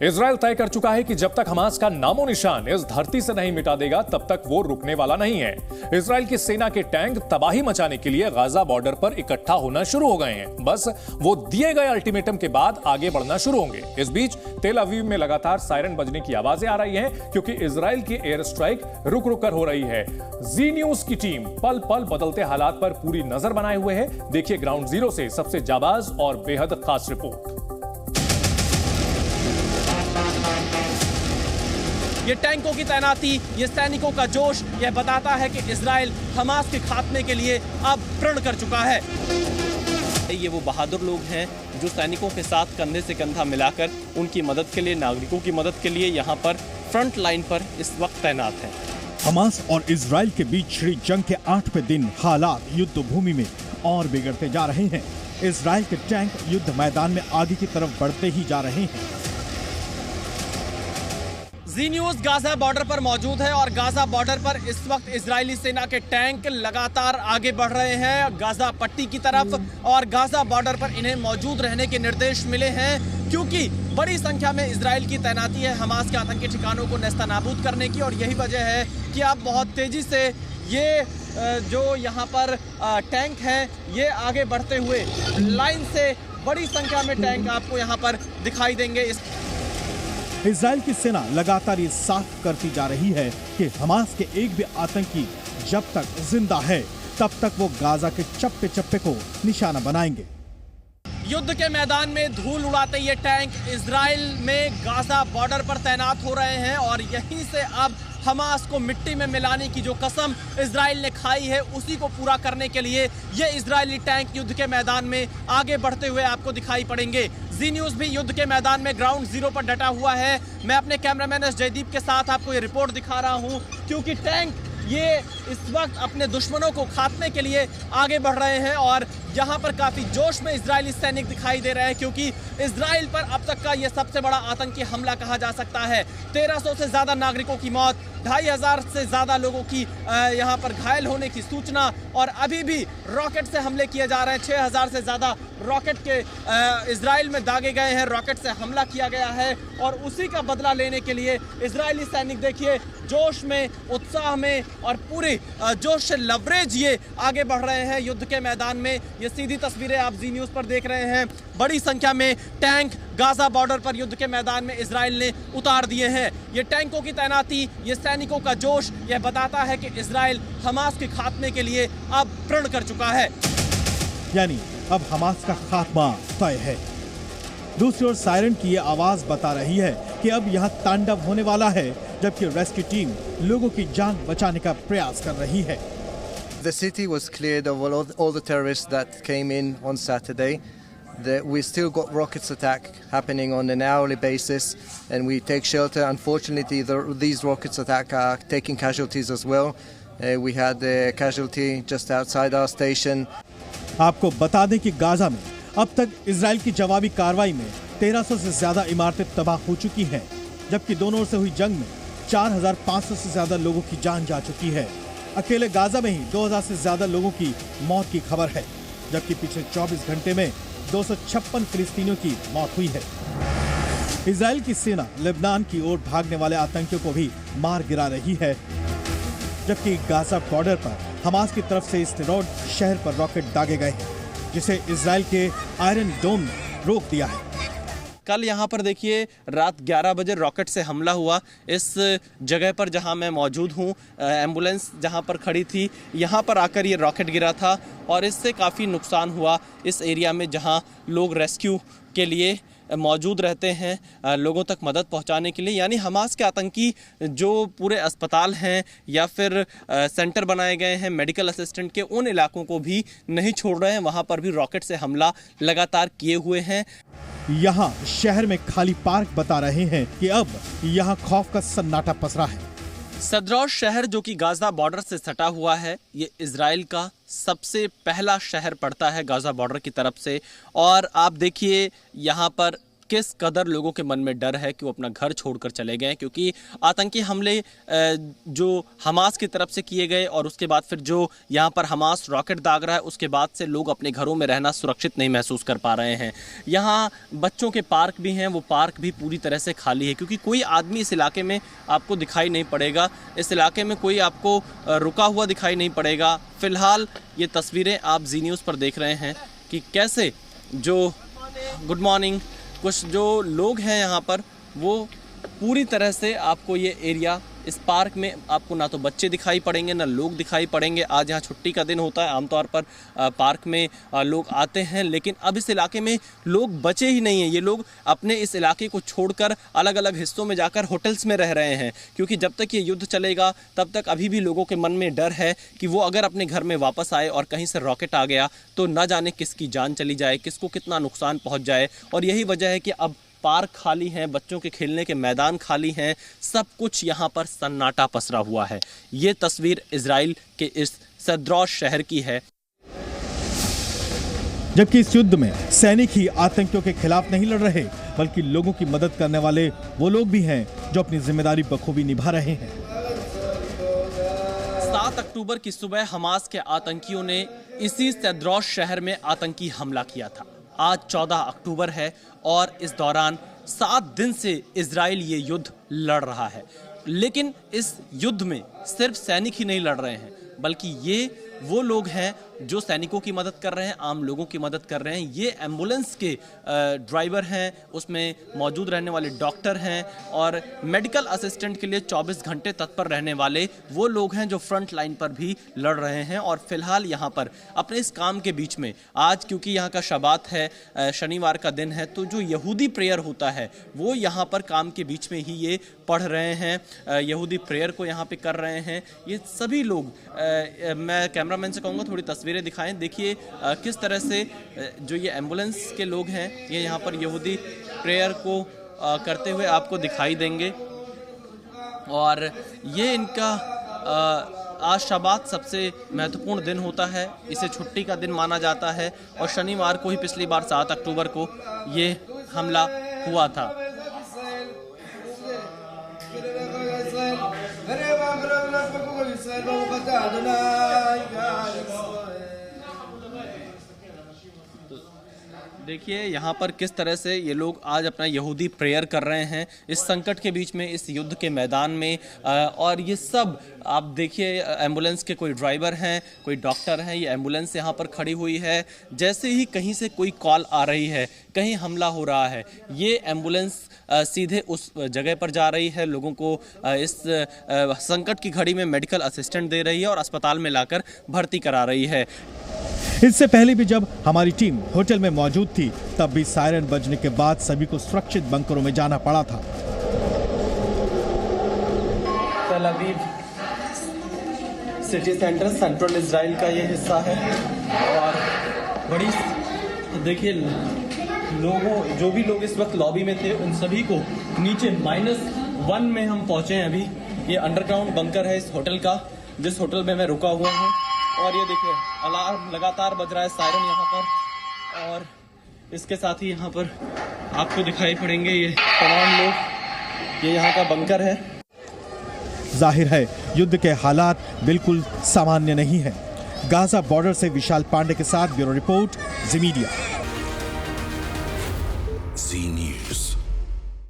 Israel तय कर चुका है कि जब तक हमास का नामो निशान इस धरती से नहीं मिटा देगा तब तक वो रुकने वाला नहीं है। इजराइल की सेना के टैंक तबाही मचाने के लिए गाजा बॉर्डर पर इकट्ठा होना शुरू हो गए हैं। बस वो दिए गए अल्टीमेटम के बाद आगे बढ़ना शुरू होंगे। इस बीच तेल अवीव में लगातार सायरन बजने की आवाजें आ रही हैं क्योंकि इजराइल की एयर स्ट्राइक रुक रुक कर हो रही है। जी न्यूज की टीम पल पल बदलते हालात पर पूरी नजर बनाए हुए है। देखिए ग्राउंड जीरो से सबसे जाबाज और बेहद खास रिपोर्ट। ये टैंकों की तैनाती, ये सैनिकों का जोश, यह बताता है कि इजराइल हमास के खात्मे के लिए अब प्रण कर चुका है। ये वो बहादुर लोग हैं जो सैनिकों के साथ कंधे से कंधा मिलाकर उनकी मदद के लिए, नागरिकों की मदद के लिए यहाँ पर फ्रंट लाइन पर इस वक्त तैनात हैं। हमास और इजराइल के बीच छिड़ी जंग के 8वें दिन हालात युद्ध भूमि में और बिगड़ते जा रहे हैं। इजराइल के टैंक युद्ध मैदान में आगे की तरफ बढ़ते ही जा रहे हैं। जी न्यूज गाजा बॉर्डर पर मौजूद है और गाजा बॉर्डर पर इस वक्त इजरायली सेना के टैंक लगातार आगे बढ़ रहे हैं गाजा पट्टी की तरफ और गाजा बॉर्डर पर इन्हें मौजूद रहने के निर्देश मिले हैं क्योंकि बड़ी संख्या में इजराइल की तैनाती है हमास के आतंकी ठिकानों को नेस्तनाबूद करने की। और यही वजह है कि अब बहुत तेजी से ये जो यहाँ पर टैंक हैं ये आगे बढ़ते हुए लाइन से बड़ी संख्या में टैंक आपको यहाँ पर दिखाई देंगे। इजराइल की सेना लगातार ये साफ करती जा रही है कि हमास के एक भी आतंकी जब तक जिंदा है तब तक वो गाजा के चप्पे चप्पे को निशाना बनाएंगे। युद्ध के मैदान में धूल उड़ाते ये टैंक इजराइल में गाजा बॉर्डर पर तैनात हो रहे हैं और यहीं से अब हमास को मिट्टी में मिलाने की जो कसम इजराइल ने खाई है उसी को पूरा करने के लिए ये इजरायली टैंक युद्ध के मैदान में आगे बढ़ते हुए आपको दिखाई पड़ेंगे। जी न्यूज भी युद्ध के मैदान में ग्राउंड जीरो पर डटा हुआ है। मैं अपने कैमरामैन जयदीप के साथ आपको ये रिपोर्ट दिखा रहा हूं क्योंकि टैंक ये इस वक्त अपने दुश्मनों को खात्मे के लिए आगे बढ़ रहे हैं और यहाँ पर काफी जोश में इजरायली सैनिक दिखाई दे रहे हैं क्योंकि इजराइल पर अब तक का ये सबसे बड़ा आतंकी हमला कहा जा सकता है। 1300 से ज्यादा नागरिकों की मौत, 2500 से ज्यादा लोगों की यहाँ पर घायल होने की सूचना और अभी भी रॉकेट से हमले किए जा रहे हैं। 6000 से ज्यादा रॉकेट के इजराइल में दागे गए हैं, रॉकेट से हमला किया गया है और उसी का बदला लेने के लिए इजरायली सैनिक देखिए जोश में, उत्साह में और पूरी जोश से लवरेज ये आगे बढ़ रहे हैं युद्ध के मैदान में। ये सीधी तस्वीरें आप जी न्यूज पर देख रहे हैं। बड़ी संख्या में टैंक गाजा बॉर्डर पर युद्ध के मैदान में इजराइल ने उतार दिए हैं। ये टैंकों की तैनाती, ये सैनिकों का जोश, यह बताता है कि इजराइल हमास के खात्मे के लिए अब प्रण कर चुका है। यानी अब हमास का खात्मा तय है। दूसरी ओर सायरन की ये आवाज बता रही है कि अब यहाँ तांडव होने वाला है, जबकि रेस्क्यू टीम लोगों की जान बचाने का प्रयास कर रही है। The city was cleared of all the terrorists that came in on Saturday. We still got rockets attack happening on an hourly basis, and we take shelter. Unfortunately, these rockets attack are taking casualties as well. We had a casualty just outside our station. आपको बता दें कि Gaza में अब तक Israel की जवाबी कार्रवाई में 1300 से ज्यादा इमारतें तबाह हो चुकी हैं, जबकि दोनों ओर से हुई जंग में 4500 से ज्यादा लोगों की जान जा चुकी है। अकेले गाजा में ही 2000 से ज्यादा लोगों की मौत की खबर है, जबकि पिछले 24 घंटे में 256 फिलिस्तीनियों की मौत हुई है। इजराइल की सेना लेबनान की ओर भागने वाले आतंकियों को भी मार गिरा रही है, जबकि गाजा बॉर्डर पर हमास की तरफ से स्टेरोड शहर पर रॉकेट दागे गए हैं, जिसे इजराइल के आयरन डोम ने रोक दिया है। कल यहाँ पर देखिए रात 11 बजे रॉकेट से हमला हुआ। इस जगह पर जहाँ मैं मौजूद हूँ, एम्बुलेंस जहाँ पर खड़ी थी, यहाँ पर आकर ये रॉकेट गिरा था और इससे काफ़ी नुकसान हुआ इस एरिया में जहाँ लोग रेस्क्यू के लिए मौजूद रहते हैं, लोगों तक मदद पहुंचाने के लिए। यानी हमास के आतंकी जो पूरे अस्पताल हैं या फिर सेंटर बनाए गए हैं मेडिकल असिस्टेंट के, उन इलाकों को भी नहीं छोड़ रहे हैं, वहां पर भी रॉकेट से हमला लगातार किए हुए हैं। यहाँ शहर में खाली पार्क बता रहे हैं कि अब यहाँ खौफ का सन्नाटा पसरा है। सदरौज शहर जो कि गाजा बॉर्डर से सटा हुआ है, ये इजराइल का सबसे पहला शहर पड़ता है गाजा बॉर्डर की तरफ से और आप देखिए यहाँ पर किस कदर लोगों के मन में डर है कि वो अपना घर छोड़कर चले गए, क्योंकि आतंकी हमले जो हमास की तरफ से किए गए और उसके बाद फिर जो यहाँ पर हमास रॉकेट दाग रहा है, उसके बाद से लोग अपने घरों में रहना सुरक्षित नहीं महसूस कर पा रहे हैं। यहाँ बच्चों के पार्क भी हैं, वो पार्क भी पूरी तरह से खाली है, क्योंकि कोई आदमी इस इलाके में आपको दिखाई नहीं पड़ेगा, इस इलाके में कोई आपको रुका हुआ दिखाई नहीं पड़ेगा। फिलहाल ये तस्वीरें आप जी न्यूज़ पर देख रहे हैं कि कैसे जो गुड मॉर्निंग कुछ जो लोग हैं यहाँ पर, वो पूरी तरह से आपको ये एरिया, इस पार्क में आपको ना तो बच्चे दिखाई पड़ेंगे ना लोग दिखाई पड़ेंगे। आज यहाँ छुट्टी का दिन होता है, आमतौर पर पार्क में लोग आते हैं, लेकिन अब इस इलाके में लोग बचे ही नहीं हैं। ये लोग अपने इस इलाके को छोड़कर अलग अलग हिस्सों में जाकर होटल्स में रह रहे हैं, क्योंकि जब तक ये युद्ध चलेगा तब तक अभी भी लोगों के मन में डर है कि वो अगर अपने घर में वापस आए और कहीं से रॉकेट आ गया तो ना जाने किसकी जान चली जाए, किसको कितना नुकसान पहुँच जाए। और यही वजह है कि अब पार्क खाली हैं, बच्चों के खेलने के मैदान खाली हैं, सब कुछ यहाँ पर सन्नाटा पसरा हुआ है। ये तस्वीर इजराइल के इस सद्रौश शहर की है। जबकि इस युद्ध में सैनिक ही आतंकियों के खिलाफ नहीं लड़ रहे, बल्कि लोगों की मदद करने वाले वो लोग भी हैं जो अपनी जिम्मेदारी बखूबी निभा रहे हैं। 7 अक्टूबर की सुबह हमास के आतंकियों ने इसी सद्रौश शहर में आतंकी हमला किया था। आज 14 अक्टूबर है और इस दौरान 7 दिन से इजराइल ये युद्ध लड़ रहा है। लेकिन इस युद्ध में सिर्फ सैनिक ही नहीं लड़ रहे हैं, बल्कि ये वो लोग हैं जो सैनिकों की मदद कर रहे हैं, आम लोगों की मदद कर रहे हैं। ये एम्बुलेंस के ड्राइवर हैं, उसमें मौजूद रहने वाले डॉक्टर हैं और मेडिकल असिस्टेंट के लिए 24 घंटे तत्पर रहने वाले वो लोग हैं जो फ्रंट लाइन पर भी लड़ रहे हैं। और फिलहाल यहाँ पर अपने इस काम के बीच में आज, क्योंकि यहाँ का शबात है, शनिवार का दिन है, तो जो यहूदी प्रेयर होता है वो यहाँ पर काम के बीच में ही ये पढ़ रहे हैं, यहूदी प्रेयर को यहाँ पे कर रहे हैं। ये सभी लोग, मैं कैमरामैन से कहूँगा थोड़ी तस्वीरें दिखाएं। देखिए किस तरह से जो ये एम्बुलेंस के लोग हैं ये यहाँ पर यहूदी प्रेयर को करते हुए आपको दिखाई देंगे। और ये इनका आज शबात सबसे महत्वपूर्ण दिन होता है, इसे छुट्टी का दिन माना जाता है और शनिवार को ही पिछली बार 7 अक्टूबर को ये हमला हुआ था। देखिए यहाँ पर किस तरह से ये लोग आज अपना यहूदी प्रेयर कर रहे हैं इस संकट के बीच में, इस युद्ध के मैदान में। और ये सब आप देखिए, एम्बुलेंस के कोई ड्राइवर हैं, कोई डॉक्टर हैं, ये एम्बुलेंस यहाँ पर खड़ी हुई है। जैसे ही कहीं से कोई कॉल आ रही है, कहीं हमला हो रहा है, ये एम्बुलेंस सीधे उस जगह पर जा रही है, लोगों को इस संकट की घड़ी में मेडिकल असिस्टेंट दे रही है और अस्पताल में लाकर भर्ती करा रही है। इससे पहले भी जब हमारी टीम होटल में मौजूद थी, तब भी सायरन बजने के बाद सभी को सुरक्षित बंकरों में जाना पड़ा था। तेल Aviv city centre central Israel का ये हिस्सा है और बड़ी देखिए लोगों, जो भी लोग इस वक्त लॉबी में थे उन सभी को नीचे -1 में हम पहुंचे हैं। अभी ये अंडरग्राउंड बंकर है इस होटल का, जिस होटल में मैं रुका हुआ हूँ। और ये देखिए अलार्म लगातार बज रहा है, सायरन यहाँ पर, और इसके साथ ही यहाँ पर आपको दिखाई पड़ेंगे ये तमाम लोग। ये यहाँ का बंकर है। जाहिर है युद्ध के हालात बिल्कुल सामान्य नहीं है। गाजा बॉर्डर से विशाल पांडे के साथ ब्यूरो रिपोर्ट, जी मीडिया।